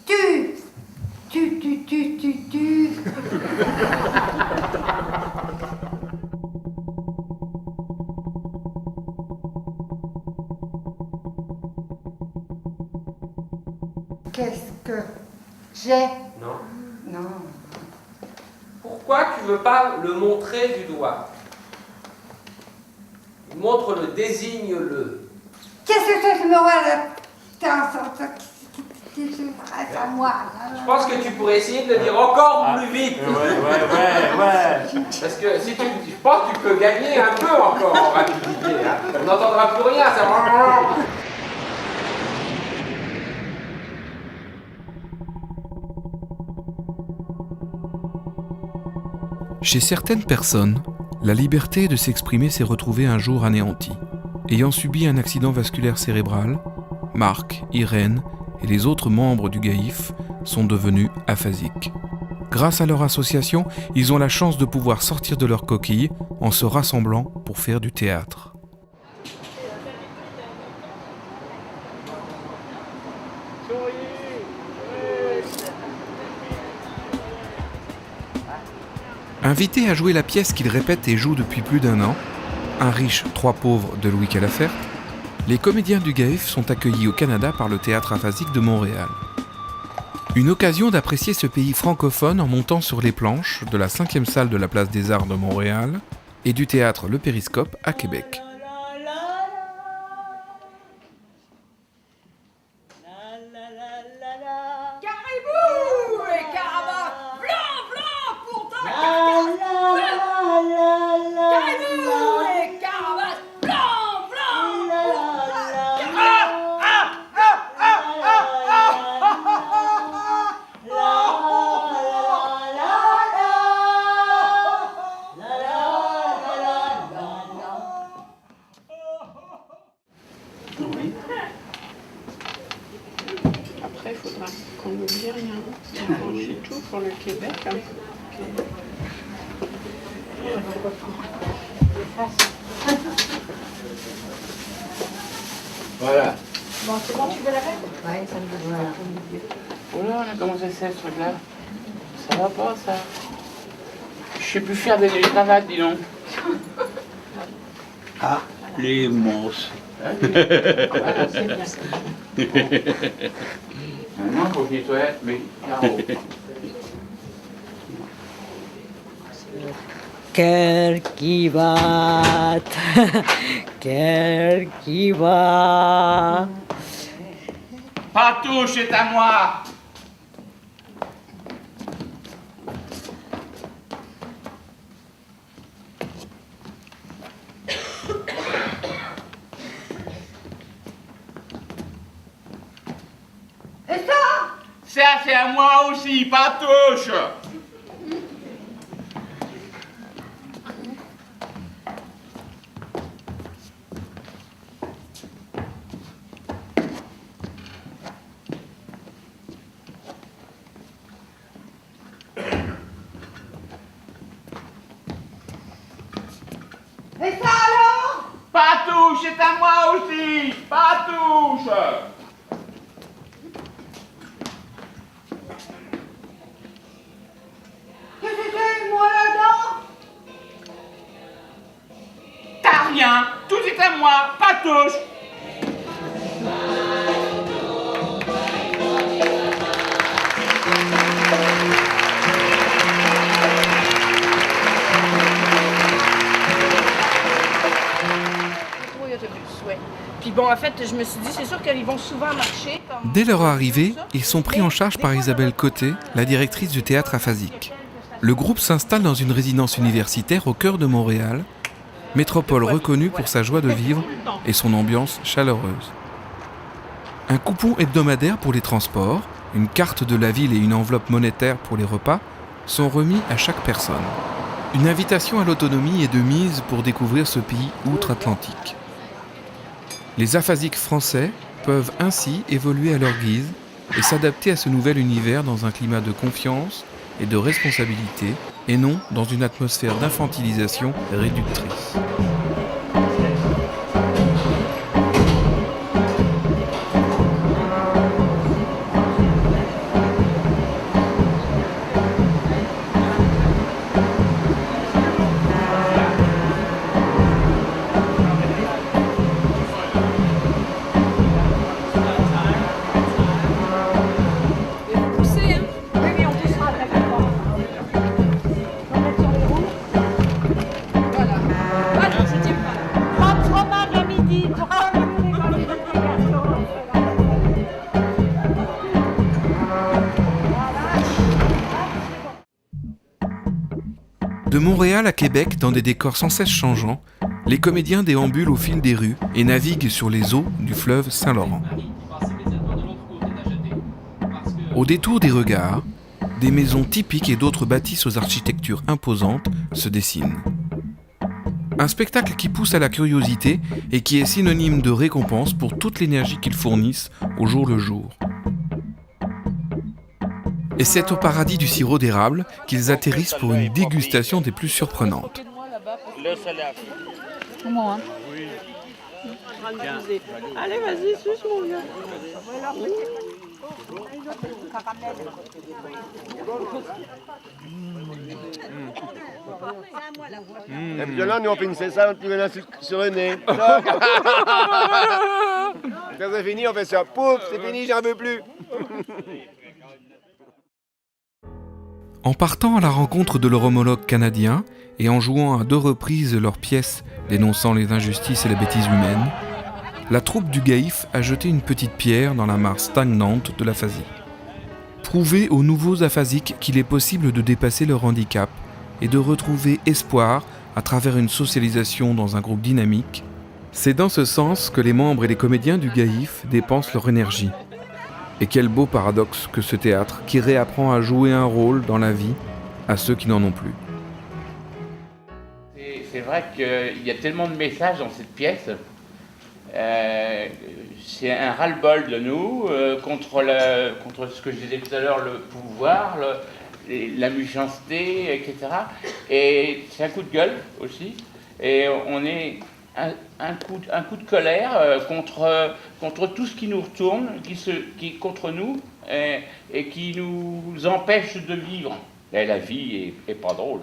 Tu. Qu'est-ce que j'ai? Non. Non. Pourquoi tu veux pas le montrer du doigt? Montre-le, désigne-le. Qu'est-ce que c'est que me voilà? À moi. Je pense que tu pourrais essayer de le dire encore plus vite. Ouais. Parce que si je pense que tu peux gagner un peu encore en rapidité. Hein. On n'entendra plus rien, ça va. Chez certaines personnes, la liberté de s'exprimer s'est retrouvée un jour anéantie. Ayant subi un accident vasculaire cérébral, Marc, Irène et les autres membres du GAIF sont devenus aphasiques. Grâce à leur association, ils ont la chance de pouvoir sortir de leur coquille en se rassemblant pour faire du théâtre. Invités à jouer la pièce qu'ils répètent et jouent depuis plus d'1 an, Un riche, trois pauvres de Louis Calafert, les comédiens du GAIF sont accueillis au Canada par le Théâtre aphasique de Montréal. Une occasion d'apprécier ce pays francophone en montant sur les planches de la 5e salle de la Place des Arts de Montréal et du Théâtre Le Périscope à Québec. Après, il faudra qu'on n'oublie rien. C'est tout pour le Québec. Hein. Voilà. Bon, c'est bon, tu veux la faire? Oui, ça me va. Oh là, comment c'est ce truc-là? Ça va pas, ça. Je suis plus fière des cravates, dis donc. Ah, les monstres. Voilà, c'est bien. Maintenant, il faut que je nettoie mes carreaux. Cœur qui bat, cœur qui bat. Patou, c'est à moi. Et ça? Ça, c'est à moi aussi, Patouche. Et ça alors? Patouche, c'est à moi aussi, Patouche. Qu'est-ce que c'est, moi là-dedans? T'as rien, tout est à moi, Patouche. Puis bon, en fait, je me suis dit, c'est sûr qu'ils vont souvent marcher. Comme... Dès leur arrivée, ils sont pris en charge par Isabelle Côté, la directrice du théâtre aphasique. Le groupe s'installe dans une résidence universitaire au cœur de Montréal, métropole reconnue pour sa joie de vivre et son ambiance chaleureuse. Un coupon hebdomadaire pour les transports, une carte de la ville et une enveloppe monétaire pour les repas sont remis à chaque personne. Une invitation à l'autonomie est de mise pour découvrir ce pays outre-Atlantique. Les aphasiques français peuvent ainsi évoluer à leur guise et s'adapter à ce nouvel univers dans un climat de confiance et de responsabilité, et non dans une atmosphère d'infantilisation réductrice. Montréal à Québec, dans des décors sans cesse changeants, les comédiens déambulent au fil des rues et naviguent sur les eaux du fleuve Saint-Laurent. Au détour des regards, des maisons typiques et d'autres bâtisses aux architectures imposantes se dessinent. Un spectacle qui pousse à la curiosité et qui est synonyme de récompense pour toute l'énergie qu'ils fournissent au jour le jour. Et c'est au paradis du sirop d'érable qu'ils atterrissent pour une dégustation des plus surprenantes. Comment, hein? Allez, vas-y, suce mon gars. Et puis là, nous on finissait ça, on tirait la sur le nez. Quand c'est fini, on fait ça. Pouf, c'est fini, j'en veux plus. En partant à la rencontre de leur homologue canadien et en jouant à 2 reprises leur pièce dénonçant les injustices et les bêtises humaines, la troupe du Gaïf a jeté une petite pierre dans la mare stagnante de l'aphasie. Prouver aux nouveaux aphasiques qu'il est possible de dépasser leur handicap et de retrouver espoir à travers une socialisation dans un groupe dynamique, c'est dans ce sens que les membres et les comédiens du Gaïf dépensent leur énergie. Et quel beau paradoxe que ce théâtre qui réapprend à jouer un rôle dans la vie à ceux qui n'en ont plus. C'est vrai qu'il y a tellement de messages dans cette pièce. C'est un ras-le-bol de nous contre ce que je disais tout à l'heure, le pouvoir, la méchanceté, etc. Et c'est un coup de gueule aussi. Et on est un coup de colère contre tout ce qui nous retourne, qui est contre nous et qui nous empêche de vivre. Et la vie est pas drôle.